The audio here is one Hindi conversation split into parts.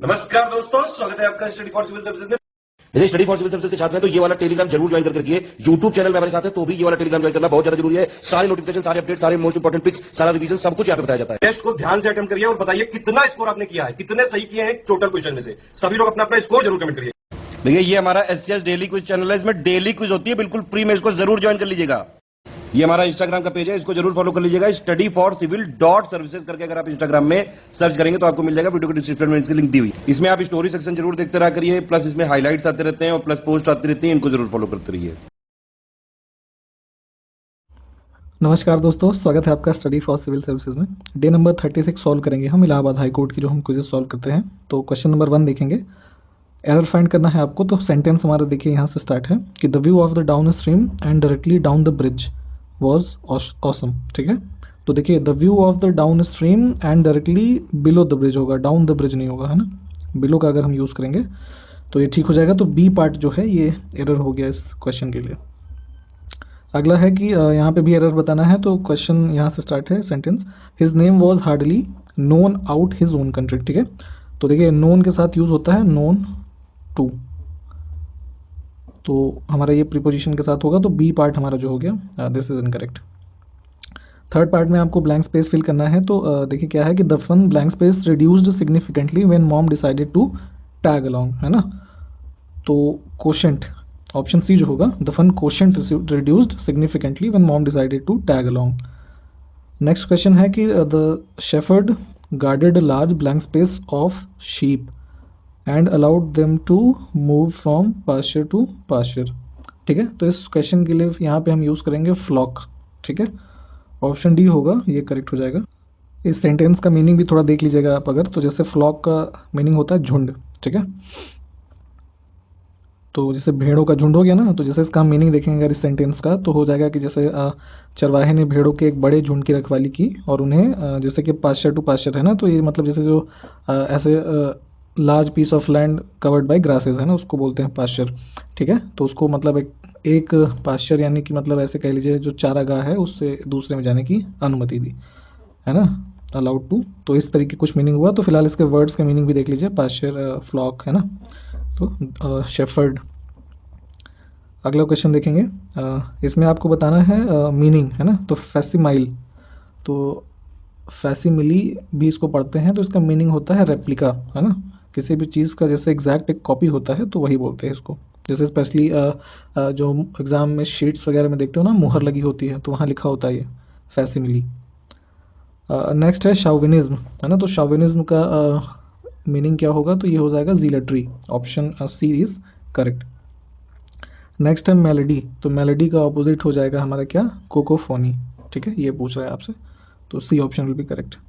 नमस्कार दोस्तों, स्वागत है आपका स्टडी फॉर सिविल सर्विसेज में। यदि स्टडी फॉर सिविल सर्विसेज के छात्र हैं तो ये वाला टेलीग्राम जरूर ज्वाइन करके रखिए। यूट्यूब चैनल में हमारे साथ है तो भी ये वाला टेलीग्राम ज्वाइन करना बहुत ज्यादा जरूरी है। सारे नोटिफिकेशन, सारे अपडेट, सारे मोस्ट इंपोर्टेंट पिक्स, सारा रिवीजन सब कुछ यहाँ पे बताया जाता है। टेस्ट को ध्यान से अटेम्प्ट करिए और बताइए कितना स्कोर आपने किया है, कितने सही किए हैं टोटल क्वेश्चन में से। सभी लोग अपना अपना स्कोर जरूर कमेंट करिए। देखिए ये हमारा एससीएस डेली क्विज चैनल है, इसमें डेली क्विज होती है, बिल्कुल फ्री में, इसको जरूर ज्वाइन कर लीजिएगा। ये हमारा इंस्टाग्राम का पेज है, इसको जरूर फॉलो कर लीजिएगा। Study for civil dot services करके अगर आप इंस्टाग्राम में सर्च करेंगे तो आपको मिल जाएगा। वीडियो के डिस्क्रिप्शन में इसकी लिंक दी हुई। इसमें आप स्टोरी सेक्शन जरूर देखते रहा करिए, प्लस इसमें हाईलाइट्स आते रहते हैं और प्लस पोस्ट आती रहती है, इनको जरूर फॉलो करते रहिए। नमस्कार दोस्तों, स्वागत है आपका स्टडी फॉर सिविल सर्विसेज में। डे नंबर 36 सॉल्व करेंगे हम इलाहाबाद हाई कोर्ट की जो हम क्विजेस सॉल्व करते हैं। तो क्वेश्चन नंबर 1 देखेंगे। एरर फाइंड करना है आपको। तो सेंटेंस हमारा देखिए यहाँ से स्टार्ट है कि the view of the down stream and directly down the bridge was awesome. ठीक है, तो देखिए the view of the down stream and directly below the bridge होगा, डाउन द ब्रिज नहीं होगा, है ना। बिलो का अगर हम यूज़ करेंगे तो ये ठीक हो जाएगा। तो बी पार्ट जो है ये एरर हो गया इस क्वेश्चन के लिए। अगला है कि यहाँ पे भी एरर बताना है। तो क्वेश्चन यहाँ से स्टार्ट है sentence, his name was hardly known out his own country. ठीक है, तो देखिए नोन के साथ यूज़ होता है नोन टू, तो हमारा ये प्रीपोजिशन के साथ होगा। तो बी पार्ट हमारा जो हो गया this is incorrect. Third part में आपको ब्लैंक स्पेस फिल करना है। तो देखिए क्या है कि the fun blank space reduced significantly when mom decided to tag along, है ना। तो कोशेंट ऑप्शन सी जो होगा, the fun quotient reduced significantly when mom decided to tag along. Next question है कि the shepherd guarded large blank space of sheep and allowed them to move from pasture to pasture. ठीक है, तो इस क्वेश्चन के लिए यहाँ पे हम यूज़ करेंगे फ्लॉक। ठीक है, ऑप्शन डी होगा, ये करेक्ट हो जाएगा। इस सेंटेंस का मीनिंग भी थोड़ा देख लीजिएगा आप अगर, तो जैसे फ्लॉक का मीनिंग होता है झुंड। ठीक है, तो जैसे भेड़ों का झुंड हो गया ना, तो जैसे इसका मीनिंग देखेंगे अगर इस सेंटेंस का, तो हो जाएगा कि जैसे चरवाहे ने भेड़ों के एक बड़े झुंड की रखवाली की और उन्हें जैसे कि पास्चर टू पास्चर है ना, तो ये मतलब जैसे जो ऐसे large piece of land covered by grasses है ना, उसको बोलते हैं पास्चर। ठीक है, तो उसको मतलब एक पास्चर यानी कि मतलब ऐसे कह लीजिए जो चारागाह है उससे दूसरे में जाने की अनुमति दी, है ना, अलाउड टू। तो इस तरीके कुछ मीनिंग हुआ। तो फिलहाल इसके वर्ड्स का मीनिंग भी देख लीजिए, पास्चर, फ्लॉक, है ना, तो शेफर्ड। अगला क्वेश्चन देखेंगे। इसमें आपको बताना है मीनिंग, है ना। तो फैसिमाइल, तो फैसिमिली भी इसको पढ़ते हैं, तो इसका मीनिंग होता है रेप्लिका, है ना। किसी भी चीज़ का जैसे एग्जैक्ट एक कॉपी होता है तो वही बोलते हैं इसको। जैसे स्पेशली जो एग्ज़ाम में शीट्स वगैरह में देखते हो ना, मुहर लगी होती है, तो वहाँ लिखा होता है ये फैसिमिली। नेक्स्ट है शाउविनिज्म, है ना। तो शाउविनिज्म का मीनिंग क्या होगा, तो ये हो जाएगा जीलेटरी। Option C is correct. Next है मेलोडी, तो मेलोडी का ऑपोजिट हो जाएगा हमारा क्या, कोकोफोनी। ठीक है, ये पूछ रहा है आपसे, तो C option will be correct.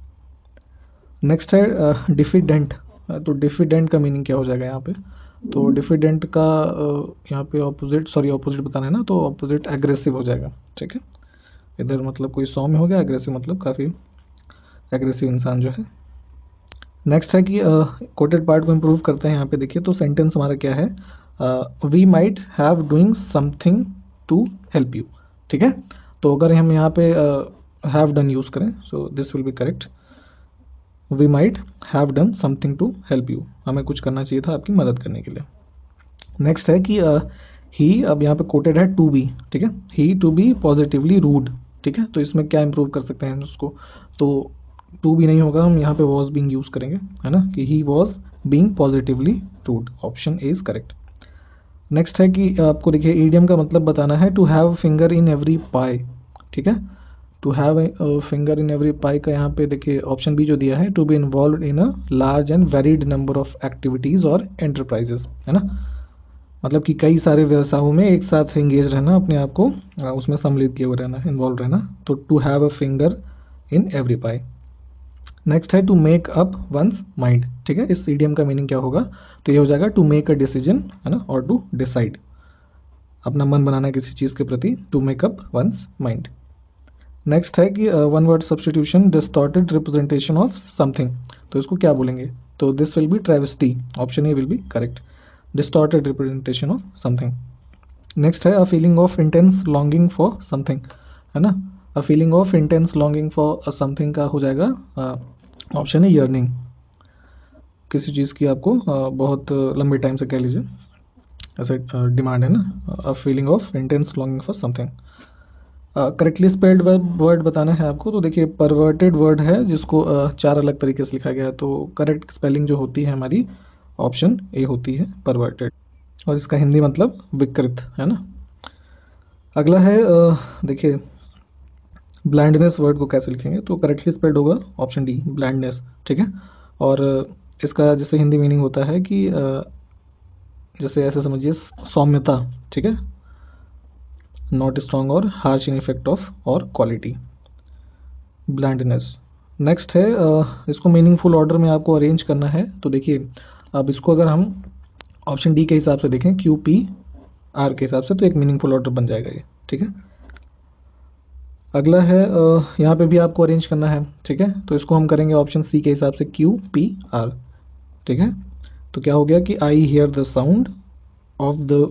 Next है डिफिडेंट, तो डिफिडेंट का मीनिंग क्या हो जाएगा यहाँ पे, तो डिफिडेंट का यहाँ पे ऑपोजिट बताना है ना, तो ऑपोजिट एग्रेसिव हो जाएगा। ठीक है, इधर मतलब कोई सौम्य हो गया, एग्रेसिव मतलब काफ़ी एग्रेसिव इंसान जो है। नेक्स्ट है कि कोटेड पार्ट को इम्प्रूव करते हैं। यहाँ पे देखिए तो सेंटेंस हमारा क्या है, we might have doing something to help you. ठीक है, तो अगर हम यहाँ पे हैव डन यूज़ करें, so this will be correct. We might have done something to help you, हमें कुछ करना चाहिए था आपकी मदद करने के लिए। नेक्स्ट है कि ही, अब यहाँ पे कोटेड है टू बी। ठीक है, he to be positively rude. ठीक है, तो इसमें क्या इम्प्रूव कर सकते हैं उसको, तो टू बी नहीं होगा, हम यहाँ पे वॉज बीइंग यूज़ करेंगे, है ना, कि he was being positively rude. Option A is correct. Next है कि आपको देखिए ईडियम का मतलब बताना है, to have finger in every pie. ठीक है, to have finger in every pie का यहाँ पे देखिए ऑप्शन बी जो दिया है, to be involve in a large and varied number of activities और एंटरप्राइजेस, है ना, मतलब कि कई सारे व्यवसायों में एक साथ एंगेज रहना, अपने आप को उसमें सम्मिलित किए हुए रहना, इन्वॉल्व रहना। तो to have a finger in every pie. Next है to make up one's mind. ठीक है, इस ईडियम का मीनिंग क्या होगा, तो ये हो जाएगा टू मेक अ डिसीजन, है ना, और टू डिसाइड, अपना मन बनाना है किसी चीज़ के प्रति, to make up one's mind. Next है कि one word substitution, distorted representation of something, तो इसको क्या बोलेंगे, तो this will be travesty. Option A will be correct, distorted representation of something. Next है a feeling of intense longing for something, है ना, a feeling of intense longing for something का हो जाएगा ऑप्शन है यर्निंग। किसी चीज़ की आपको बहुत लंबे टाइम से कह लीजिए ऐसे डिमांड है ना, a feeling of intense longing for something. Correctly spelled word बताना है आपको, तो देखिए परवर्टेड वर्ड है जिसको चार अलग तरीके से लिखा गया है, तो करेक्ट स्पेलिंग जो होती है हमारी ऑप्शन ए होती है, परवर्टेड, और इसका हिंदी मतलब विकृत है ना। अगला है देखिए ब्लाइंडनेस वर्ड को कैसे लिखेंगे, तो करेक्टली स्पेल्ड होगा ऑप्शन डी, ब्लाइंडनेस, ठीक है। और इसका जैसे हिंदी मीनिंग होता है कि जैसे ऐसे समझिए सौम्यता, ठीक है, नॉट स्ट्रॉन्ग और हार्श इन इफेक्ट ऑफ और क्वालिटी, ब्लाइंडनेस। नेक्स्ट है इसको मीनिंगफुल ऑर्डर में आपको अरेंज करना है, तो देखिए अब इसको अगर हम ऑप्शन डी के हिसाब से देखें, क्यू पी आर के हिसाब से, तो एक मीनिंगफुल ऑर्डर बन जाएगा ये, ठीक है। अगला है यहाँ पे भी आपको अरेंज करना है, ठीक है, तो इसको हम करेंगे ऑप्शन सी के हिसाब से, क्यू पी आर, ठीक है। तो क्या हो गया कि I hear the sound of the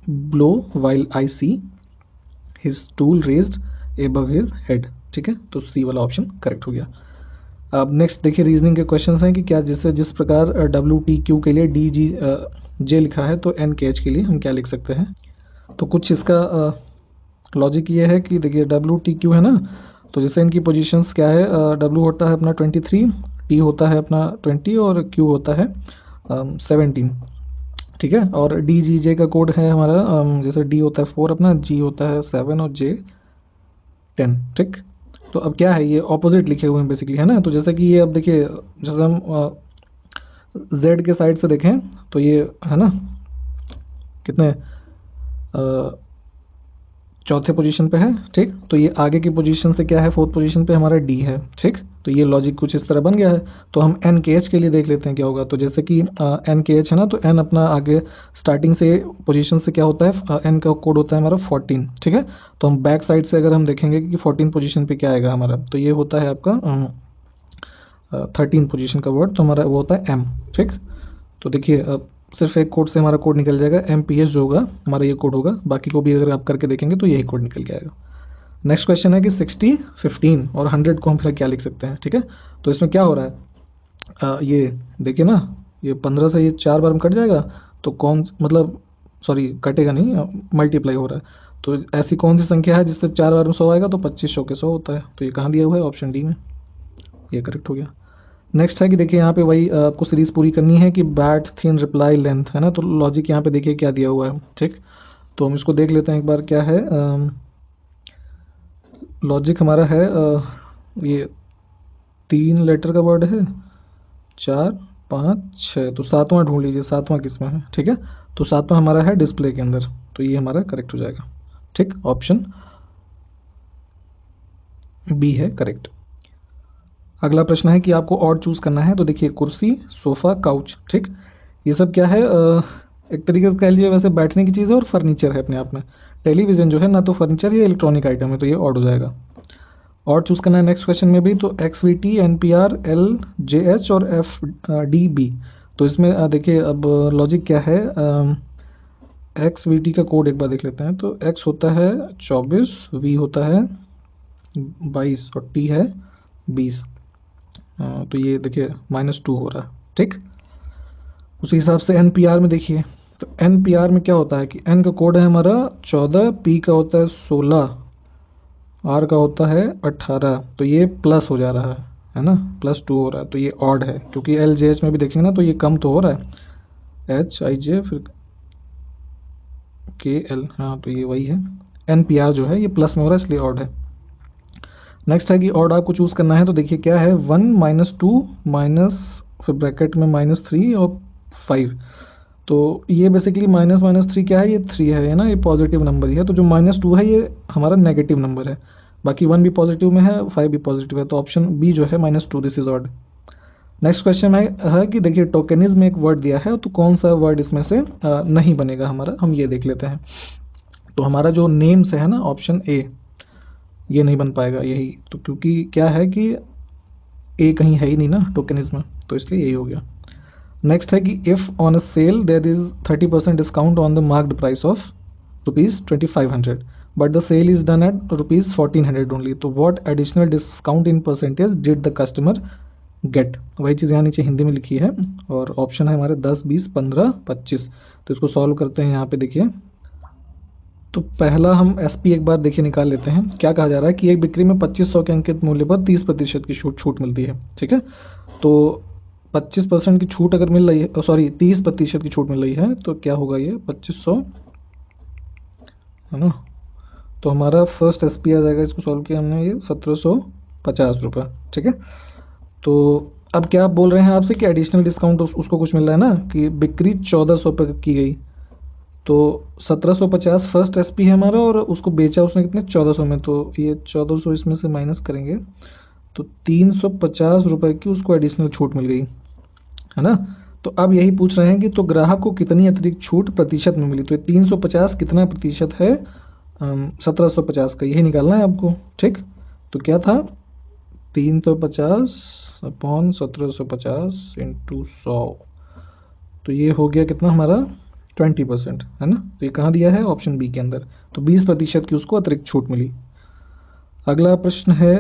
blow while I see his tool raised above his head, ठीक है, तो सी वाला ऑप्शन करेक्ट हो गया। अब नेक्स्ट देखिए रीजनिंग के क्वेश्चंस हैं कि क्या जिस प्रकार डब्ल्यू टी क्यू के लिए डी जी जे लिखा है, तो एन के एच के लिए हम क्या लिख सकते हैं। तो कुछ इसका लॉजिक ये है कि देखिए डब्ल्यू टी क्यू है ना, तो जैसे इनकी पोजीशंस क्या है, डब्ल्यू होता है अपना 23, टी होता है अपना 20 और क्यू होता है 17, ठीक है। और डी जी जे का कोड है हमारा जैसे डी होता है 4 अपना, जी होता है 7 और जे 10, ठीक। तो अब क्या है, ये ऑपोजिट लिखे हुए हैं बेसिकली, है ना। तो जैसे कि ये अब देखिए जैसे हम जेड के साइड से देखें तो ये है ना कितने चौथे पोजीशन पे है, ठीक। तो ये आगे की पोजीशन से क्या है, फोर्थ पोजीशन पे हमारा डी है, ठीक। तो ये लॉजिक कुछ इस तरह बन गया है। तो हम एन के एच के लिए देख लेते हैं क्या होगा। तो जैसे कि एन के एच है ना, तो एन अपना आगे स्टार्टिंग से पोजीशन से क्या होता है, एन का कोड होता है हमारा 14, ठीक है। तो हम बैक साइड से अगर हम देखेंगे कि 14 पोजीशन पे क्या आएगा हमारा, तो ये होता है आपका 13 पोजीशन का वर्ड, तो हमारा वो होता है एम, ठीक। तो देखिए सिर्फ एक कोड से हमारा कोड निकल जाएगा, एम पी एच जो होगा हमारा ये कोड होगा, बाकी को भी अगर आप करके देखेंगे तो यही कोड निकल के आएगा। नेक्स्ट क्वेश्चन है कि 60, 15 और 100 को हम फिर क्या लिख सकते हैं, ठीक है। तो इसमें क्या हो रहा है, ये देखिए ना, ये 15 से ये 4 बार में कट जाएगा, तो कौन मतलब सॉरी कटेगा नहीं, मल्टीप्लाई हो रहा है। तो ऐसी कौन सी संख्या है जिससे 4 बार में 100 आएगा, तो 2500 के 100 होता है। तो ये कहाँ दिया हुआ है, ऑप्शन डी में, ये करेक्ट हो गया। नेक्स्ट है कि देखिए यहाँ पे वही आपको सीरीज पूरी करनी है कि बैट थिन रिप्लाई लेंथ, है ना। तो लॉजिक यहाँ पे देखिए क्या दिया हुआ है, ठीक। तो हम इसको देख लेते हैं एक बार क्या है। लॉजिक हमारा है ये 3 लेटर का वर्ड है, 4, 5, 6, तो 7वां ढूंढ लीजिए, 7वां किस में है, ठीक है। तो 7वां हमारा है डिस्प्ले के अंदर, तो ये हमारा करेक्ट हो जाएगा, ठीक। ऑप्शन बी है करेक्ट। अगला प्रश्न है कि आपको और चूज़ करना है, तो देखिए कुर्सी, सोफ़ा, काउच, ठीक। ये सब क्या है, एक तरीके से कह लीजिए वैसे बैठने की चीज़ है और फर्नीचर है अपने आप में। टेलीविज़न जो है ना तो फर्नीचर या इलेक्ट्रॉनिक आइटम है, तो ये ऑड हो जाएगा। और चूज़ करना है नेक्स्ट क्वेश्चन में भी, तो X V T, N P R, L J H और एफ डी बी। तो इसमें देखिए अब लॉजिक क्या है, एक्स वी टी का कोड एक बार देख लेते हैं। तो एक्स होता है 24, वी होता है 22 और टी है 20। तो ये देखिए -2 हो रहा है, ठीक। उसी हिसाब से एन पी आर में देखिए, तो एन पी आर में क्या होता है कि एन का कोड है हमारा 14, पी का होता है 16, आर का होता है 18, तो ये प्लस हो जा रहा है ना, +2 हो रहा है, तो ये ऑड है। क्योंकि एल जे एच में भी देखेंगे ना तो ये कम तो हो रहा है, एच आई जे फिर के एल, हाँ तो ये वही है। एन पी आर जो है ये प्लस में हो रहा है, इसलिए ऑड है। नेक्स्ट है कि ऑड आपको चूज़ करना है, तो देखिए क्या है 1, -2 माइनस फिर ब्रैकेट में -3 और 5। तो ये बेसिकली -3 क्या है, ये 3 है ना, ये पॉजिटिव नंबर ही है। तो जो -2 है ये हमारा नेगेटिव नंबर है, बाकी 1 भी पॉजिटिव में है, 5 भी पॉजिटिव है, तो ऑप्शन बी जो है -2, this is odd. Next question है कि देखिए टोकेनिज्म में एक वर्ड दिया है, तो कौन सा वर्ड इसमें से नहीं बनेगा हमारा, हम ये देख लेते हैं। तो हमारा जो नेम्स है ना, ऑप्शन ए, ये नहीं बन पाएगा यही, तो क्योंकि क्या है कि ए कहीं है ही नहीं ना टोकेनिज्म में, तो इसलिए यही हो गया। नेक्स्ट है कि if on a sale there is 30% discount on the marked price of ₹2500 but the sale is done at ₹1400 only, तो what additional discount in percentage did the customer get, वही चीज़ यहाँ नीचे हिंदी में लिखी है और ऑप्शन है हमारे 10, 20, 15, 25। तो इसको सॉल्व करते हैं। यहाँ पे देखिए, तो पहला हम SP एक बार देखिए निकाल लेते हैं। क्या कहा जा रहा है कि एक बिक्री में 2500 के अंकित मूल्य पर 30% की छूट मिलती है। ठीक है, तो 25% की छूट अगर मिल रही है, सॉरी 30% की छूट मिल रही है, तो क्या होगा ये 2500 है ना। तो हमारा फर्स्ट SP आ जाएगा, इसको सॉल्व किया हमने, ये 1750 रुपये। ठीक है, तो अब क्या आप बोल रहे हैं आपसे कि एडिशनल डिस्काउंट उसको कुछ मिल रहा है ना, कि बिक्री 1400 पर की गई, तो 1750 फर्स्ट SP है हमारा और उसको बेचा उसने कितने 1400 में, तो ये 1400 इसमें से माइनस करेंगे तो 350 रुपये की उसको एडिशनल छूट मिल गई, है ना। तो अब यही पूछ रहे हैं कि तो ग्राहक को कितनी अतिरिक्त छूट प्रतिशत में मिली, तो ये 350 कितना प्रतिशत है 1750 का, यही निकालना है आपको। ठीक, तो क्या था 350 अपॉन 1750 इंटू 100, तो ये हो गया कितना हमारा 20%, है ना। तो ये कहाँ दिया है, ऑप्शन बी के अंदर। तो 20% की उसको अतिरिक्त छूट मिली। अगला प्रश्न है,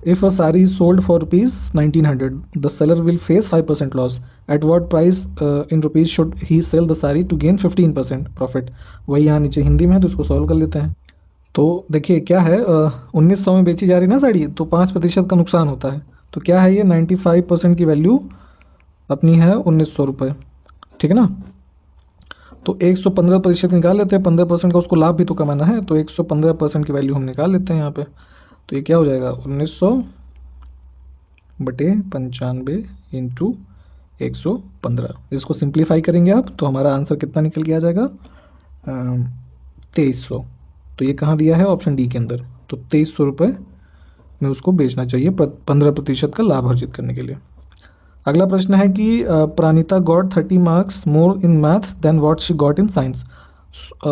if a sari sold for ₹1900 the seller will face 5% loss, at what price in rupees should he sell the sari to gain 15% profit. वही यहाँ नीचे हिंदी में है, तो इसको सॉल्व कर लेते हैं। तो देखिए क्या है, 1900 में बेची जा रही ना साड़ी, तो 5% का नुकसान होता है। तो क्या है ये 95% की वैल्यू अपनी है 1900 रुपये। ठीक है ना, तो 115% निकाल लेते हैं, 15% का उसको लाभ भी तो कमाना है, तो 115% की वैल्यू हम निकाल लेते हैं यहाँ पे। तो ये क्या हो जाएगा 1900 बटे 95 इंटू 115। इसको सिंप्लीफाई करेंगे आप, तो हमारा आंसर कितना निकल के आ जाएगा 2300। तो ये कहाँ दिया है, ऑप्शन डी के अंदर। तो 2300 रुपये में उसको बेचना चाहिए 15% का लाभ अर्जित करने के लिए। अगला प्रश्न है कि Pranita got 30 marks more in math than what she got in science.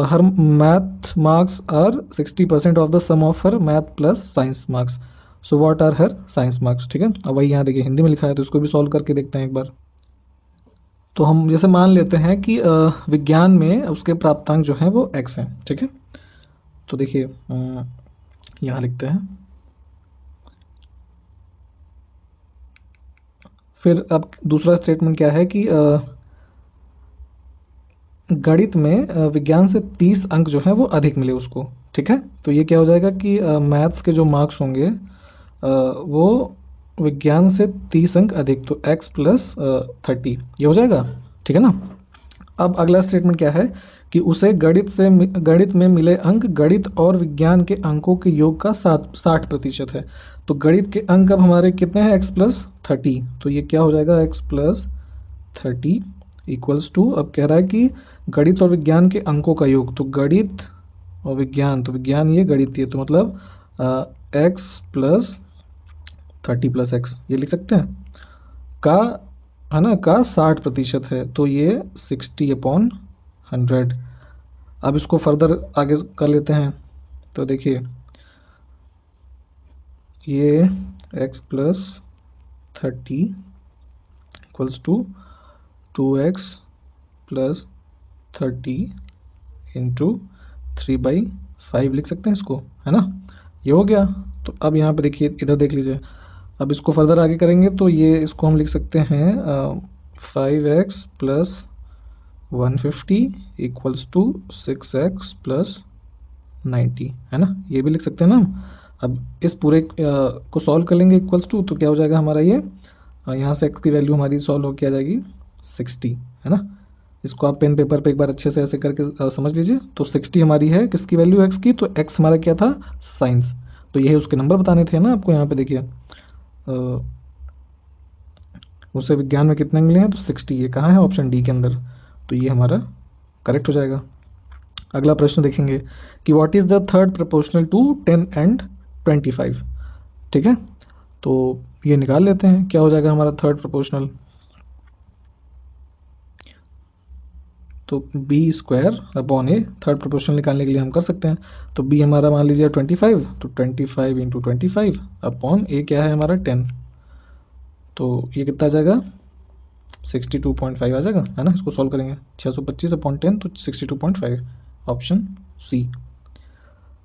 Her math marks are 60% of the sum of her math plus science marks, so what are her science marks. ठीक है, अब वही यहाँ देखिए हिंदी में लिखा है, तो इसको भी सॉल्व करके देखते हैं एक बार। तो हम जैसे मान लेते हैं कि विज्ञान में उसके प्राप्तांक जो हैं वो x हैं। ठीक है, तो देखिए यहाँ लिखते हैं। फिर अब दूसरा स्टेटमेंट क्या है कि गणित में विज्ञान से 30 अंक जो है वो अधिक मिले उसको। ठीक है, तो ये क्या हो जाएगा कि मैथ्स के जो मार्क्स होंगे वो विज्ञान से 30 अंक अधिक, तो x प्लस 30 ये हो जाएगा। ठीक है ना। अब अगला स्टेटमेंट क्या है कि उसे गणित में मिले अंक गणित और विज्ञान के अंकों के योग का 60% है। तो गणित के अंक अब हमारे कितने हैं x प्लस 30, तो ये क्या हो जाएगा x प्लस 30 इक्वल्स टू, अब कह रहा है कि गणित और विज्ञान के अंकों का योग, तो गणित और विज्ञान, तो विज्ञान ये गणित ये, तो मतलब x प्लस 30 प्लस x ये लिख सकते हैं का, है ना, का 60% है, तो ये 60/100। अब इसको फर्दर आगे कर लेते हैं, तो देखिए ये x plus 30 equals to 2x plus 30 into 3/5 लिख सकते हैं इसको, है ना। ये हो गया। तो अब यहाँ पे देखिए, इधर देख लीजिए, अब इसको फर्दर आगे करेंगे तो ये इसको हम लिख सकते हैं 5x plus 150 equals to 6x plus 90, है ना, ये भी लिख सकते हैं ना हम। अब इस पूरे को सॉल्व कर लेंगे इक्वल्स टू, तो क्या हो जाएगा हमारा ये, यहाँ से x की वैल्यू हमारी सॉल्व होकर आ जाएगी 60, है ना। इसको आप पेन पेपर पे एक बार अच्छे से ऐसे करके समझ लीजिए। तो 60 हमारी है किसकी वैल्यू, x की, तो x हमारा क्या था साइंस, तो यही उसके नंबर बताने थे ना आपको। यहाँ पे देखिए उसे विज्ञान में कितने मिले हैं, तो 60, ये कहाँ है ऑप्शन डी के अंदर, तो ये हमारा करेक्ट हो जाएगा। अगला प्रश्न देखेंगे कि what is the third proportional to 10 and 25। ठीक है, तो ये निकाल लेते हैं, क्या हो जाएगा हमारा थर्ड प्रोपोर्शनल, तो b² थर्ड प्रोपोर्शनल निकालने के लिए हम कर सकते हैं। तो b हमारा मान लीजिए 25, तो 25 इंटू 25 अपॉन a क्या है हमारा 10, तो ये कितना आ जाएगा 62.5 आ जाएगा, है ना। इसको सॉल्व करेंगे 625/10, तो 62.5 ऑप्शन सी।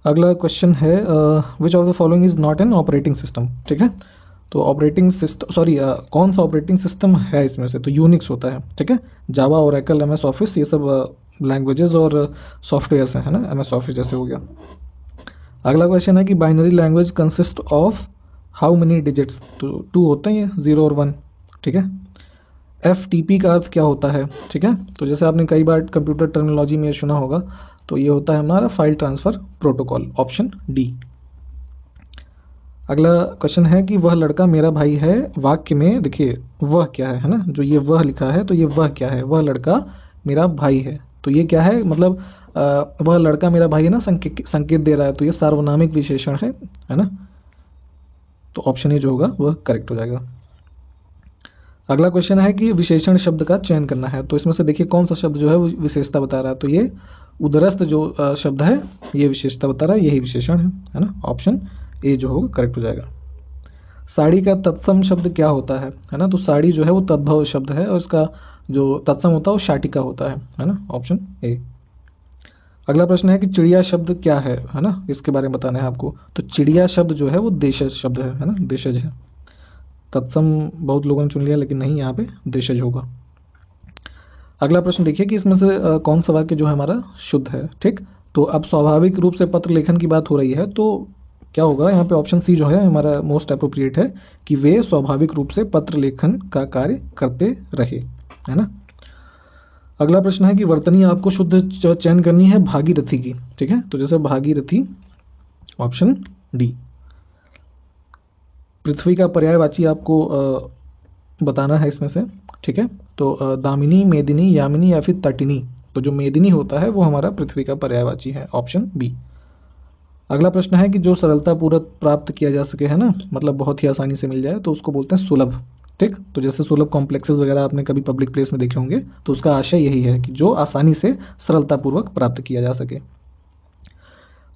अगला क्वेश्चन है which of the following is not an operating system. ठीक है, तो ऑपरेटिंग सिस्टम, सॉरी कौन सा ऑपरेटिंग सिस्टम है इसमें से, तो यूनिक्स होता है, ठीक है। जावा, ओरेकल, एम एस ऑफिस, ये सब लैंग्वेजेस और सॉफ्टवेयर्स हैं, है ना, एम एस ऑफिस जैसे हो गया। अगला क्वेश्चन है कि binary language consist of how many digits, तो 2 होते हैं ये, 0 और 1, ठीक है। FTP का अर्थ क्या होता है, ठीक है। तो जैसे आपने कई बार कंप्यूटर टर्मिनोलॉजी में सुना होगा, तो ये होता है हमारा file transfer protocol, option D. अगला क्वेश्चन है कि वह लड़का मेरा भाई है, वाक्य में देखिए वह क्या है ना, जो ये वह लिखा है तो ये वह क्या है, वह लड़का मेरा भाई है, तो ये क्या है, मतलब वह लड़का मेरा भाई है ना, संकेत दे रहा है, तो ये सार्वनामिक विशेषण है ना, तो ऑप्शन ए जो होगा वह करेक्ट हो जाएगा। अगला क्वेश्चन है कि विशेषण शब्द का चयन करना है, तो इसमें से देखिए कौन सा शब्द जो है वो विशेषता बता रहा है, तो ये उदरस्त जो शब्द है ये विशेषता बता रहा है, यही विशेषण है ना, ऑप्शन ए जो होगा करेक्ट हो जाएगा। साड़ी का तत्सम शब्द क्या होता है ना, तो साड़ी जो है वो तद्भव शब्द है और इसका जो तत्सम होता है वो शाटिका होता है ना, ऑप्शन ए। अगला प्रश्न है कि चिड़िया शब्द क्या है ना, इसके बारे में बताना है आपको, तो चिड़िया शब्द जो है वो देशज शब्द है ना, देशज है। तत्सम बहुत लोगों ने चुन लिया लेकिन नहीं, यहाँ पे देशज होगा। अगला प्रश्न देखिए कि इसमें से कौन सा वाक्य जो है हमारा शुद्ध है, ठीक। तो अब स्वाभाविक रूप से पत्र लेखन की बात हो रही है, तो क्या होगा यहाँ पे, ऑप्शन सी जो है हमारा मोस्ट अप्रोप्रिएट है कि वे स्वाभाविक रूप से पत्र लेखन का कार्य करते रहे, है ना। अगला प्रश्न है कि वर्तनी आपको शुद्ध चयन करनी है भागीरथी की, ठीक है। तो जैसे भागीरथी, ऑप्शन डी। पृथ्वी का पर्यायवाची आपको बताना है इसमें से, ठीक है। तो दामिनी, मेदिनी, यामिनी या फिर तटिनी, तो जो मेदिनी होता है वो हमारा पृथ्वी का पर्यायवाची है, ऑप्शन बी। अगला प्रश्न है कि जो सरलतापूर्वक प्राप्त किया जा सके, है ना, मतलब बहुत ही आसानी से मिल जाए, तो उसको बोलते हैं सुलभ, ठीक। तो जैसे सुलभ कॉम्प्लेक्सेस वगैरह आपने कभी पब्लिक प्लेस में देखे होंगे, तो उसका आशय यही है कि जो आसानी से सरलतापूर्वक प्राप्त किया जा सके।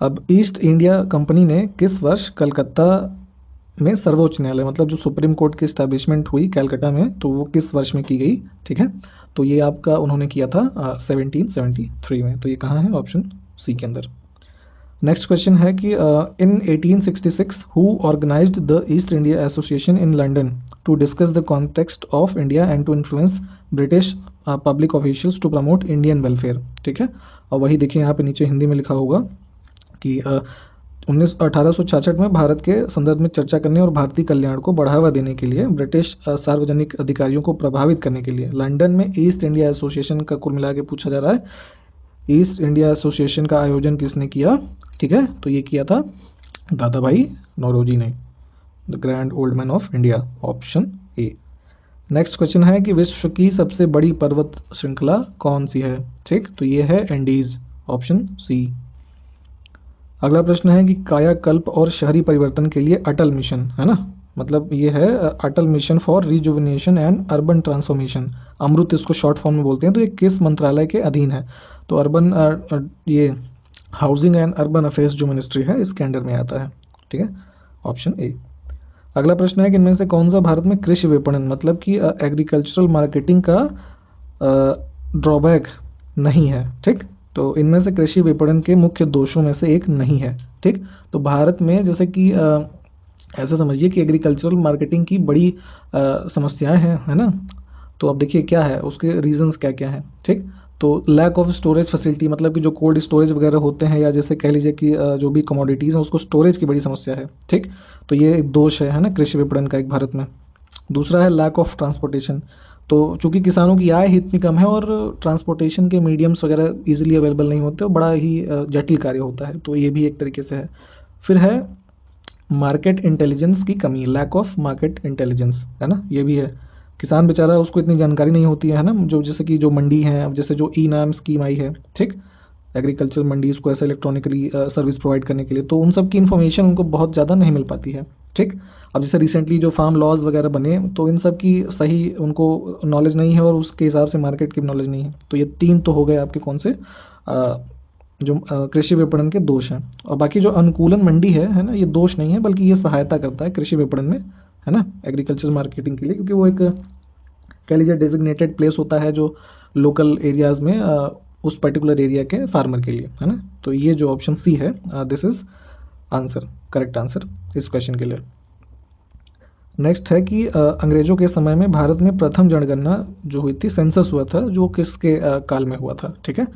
अब ईस्ट इंडिया कंपनी ने किस वर्ष कलकत्ता में सर्वोच्च न्यायालय, मतलब जो सुप्रीम कोर्ट की इस्टेब्लिशमेंट हुई कैलकाटा में, तो वो किस वर्ष में की गई, ठीक है। तो ये आपका उन्होंने किया था 1773 में, तो ये कहाँ है, ऑप्शन सी के अंदर। नेक्स्ट क्वेश्चन है कि in 1866 who organised the East India Association in London to discuss the context of India and to influence British public officials to promote Indian welfare, ठीक है। और वही देखिए यहाँ पे नीचे हिंदी में लिखा होगा कि 1866 में भारत के संदर्भ में चर्चा करने और भारतीय कल्याण को बढ़ावा देने के लिए ब्रिटिश सार्वजनिक अधिकारियों को प्रभावित करने के लिए लंदन में ईस्ट इंडिया एसोसिएशन का कुल मिला के पूछा जा रहा है, ईस्ट इंडिया एसोसिएशन का आयोजन किसने किया, ठीक है। तो ये किया था दादा भाई नौरोजी ने, the grand old man of India, option A. Next question है कि विश्व की सबसे बड़ी पर्वत श्रृंखला कौन सी है, ठीक। तो ये है एंडीज, ऑप्शन सी। अगला प्रश्न है कि कायाकल्प और शहरी परिवर्तन के लिए अटल मिशन, है ना, मतलब ये है Atal mission for rejuvenation and urban transformation, AMRUT इसको शॉर्ट फॉर्म में बोलते हैं, तो ये किस मंत्रालय के अधीन है, तो अर्बन ये हाउसिंग एंड अर्बन अफेयर्स जो मिनिस्ट्री है इसके अंडर में आता है, ठीक है, ऑप्शन ए। अगला प्रश्न है कि इनमें से कौन सा भारत में कृषि विपणन, मतलब कि एग्रीकल्चरल मार्केटिंग का ड्रॉबैक नहीं है, ठीक। तो इनमें से कृषि विपणन के मुख्य दोषों में से एक नहीं है, ठीक। तो भारत में जैसे कि ऐसा समझिए कि एग्रीकल्चरल मार्केटिंग की बड़ी समस्याएं हैं, है ना। तो अब देखिए क्या है उसके रीजंस क्या क्या हैं, ठीक। तो लैक ऑफ स्टोरेज फैसिलिटी, मतलब कि जो कोल्ड स्टोरेज वगैरह होते हैं या जैसे कह लीजिए कि जो भी कमोडिटीज़ हैं उसको स्टोरेज की बड़ी समस्या है, ठीक। तो ये एक दोष है ना कृषि विपणन का एक भारत में। दूसरा है लैक ऑफ ट्रांसपोर्टेशन, तो चूंकि किसानों की आय ही इतनी कम है और ट्रांसपोर्टेशन के मीडियम्स वगैरह ईजिली अवेलेबल नहीं होते, बड़ा ही जटिल कार्य होता है, तो ये भी एक तरीके से है। फिर है मार्केट इंटेलिजेंस की कमी, लैक ऑफ मार्केट इंटेलिजेंस, है ना, ये भी है। किसान बेचारा उसको इतनी जानकारी नहीं होती है ना, जो जैसे कि जो मंडी है, अब जैसे जो ई नाम स्कीम आई है, ठीक, एग्रीकल्चर मंडीज को ऐसे इलेक्ट्रॉनिकली सर्विस प्रोवाइड करने के लिए, तो उन सब की इन्फॉर्मेशन उनको बहुत ज़्यादा नहीं मिल पाती है, ठीक। अब जैसे रिसेंटली जो फार्म लॉज वगैरह बने, तो इन सब की सही उनको नॉलेज नहीं है और उसके हिसाब से मार्केट की नॉलेज नहीं है। तो ये 3 तो हो गए आपके कौन से जो कृषि विपणन के दोष हैं। और बाकी जो अनुकूलन मंडी है ना, ये दोष नहीं है बल्कि ये सहायता करता है कृषि विपणन में, है ना, एग्रीकल्चर मार्केटिंग के लिए, क्योंकि वो एक कह लीजिए डेजिग्नेटेड प्लेस होता है जो लोकल एरियाज़ में उस पर्टिकुलर एरिया के फार्मर के लिए, है ना। तो ये जो ऑप्शन सी है this is answer, correct answer इस क्वेश्चन के लिए। नेक्स्ट है कि अंग्रेजों के समय में भारत में प्रथम जनगणना जो हुई थी, सेंसस हुआ था, जो किसके काल में हुआ था, ठीक है।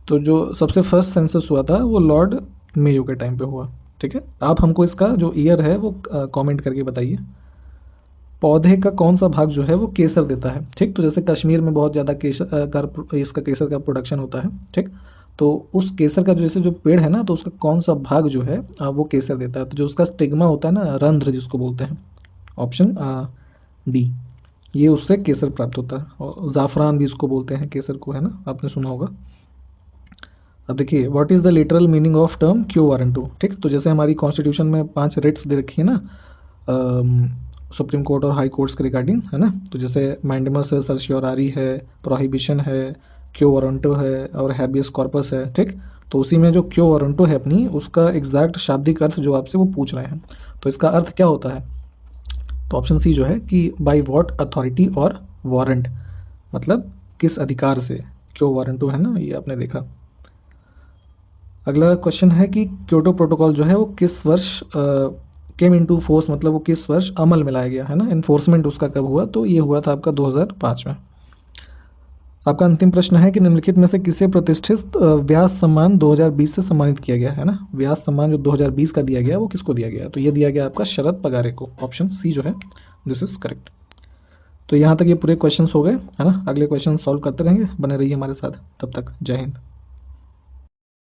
तो जो सबसे फर्स्ट सेंसस हुआ था वो लॉर्ड मेयो के टाइम पे हुआ, ठीक है। आप हमको इसका जो ईयर है वो कमेंट करके बताइए। पौधे का कौन सा भाग जो है वो केसर देता है, ठीक। तो जैसे कश्मीर में बहुत ज़्यादा इसका केसर का प्रोडक्शन होता है, ठीक। तो उस केसर का जैसे जो पेड़ है ना, तो उसका कौन सा भाग जो है वो केसर देता है। तो जो उसका स्टिग्मा होता है ना, रंध्र जिसको बोलते हैं, ऑप्शन डी, ये उससे केसर प्राप्त होता है। और ज़ाफ़रान भी इसको बोलते हैं केसर को, है ना, आपने सुना होगा। अब देखिए, what is the literal meaning of term क्यो वारंटो, ठीक। तो जैसे हमारी कॉन्स्टिट्यूशन में 5 रिट्स दे रखी है ना, सुप्रीम कोर्ट और हाई कोर्ट्स के रिगार्डिंग, है ना। तो जैसे मैंडेमस है, सर्शियोरारी है, प्रोहिबिशन है, क्यो वारंटो है और हैबियस कॉर्पस है, ठीक। तो उसी में जो क्यो वारंटो है अपनी, उसका एग्जैक्ट शाब्दिक अर्थ जो आपसे वो पूछ रहे हैं, तो इसका अर्थ क्या होता है। तो ऑप्शन सी जो है कि बाय व्हाट अथॉरिटी और वारंट, मतलब किस अधिकार से, क्यो वारंटो है ना, ये आपने देखा। अगला क्वेश्चन है कि क्योटो प्रोटोकॉल जो है वो किस वर्ष केम इनटू फोर्स, मतलब वो किस वर्ष अमल में लाया गया, है ना। इन्फोर्समेंट उसका कब हुआ, तो ये हुआ था आपका 2005 में। आपका अंतिम प्रश्न है कि निम्नलिखित में से किसे प्रतिष्ठित व्यास सम्मान 2020 से सम्मानित किया गया, है ना। व्यास सम्मान जो 2020 का दिया गया वो किसको दिया गया, तो ये दिया गया आपका शरद पगारे को, ऑप्शन सी जो है दिस इज करेक्ट। तो यहाँ तक ये पूरे क्वेश्चंस हो गए, है ना। अगले क्वेश्चन सॉल्व करते रहेंगे, बने रहिए हमारे साथ, तब तक जय हिंद।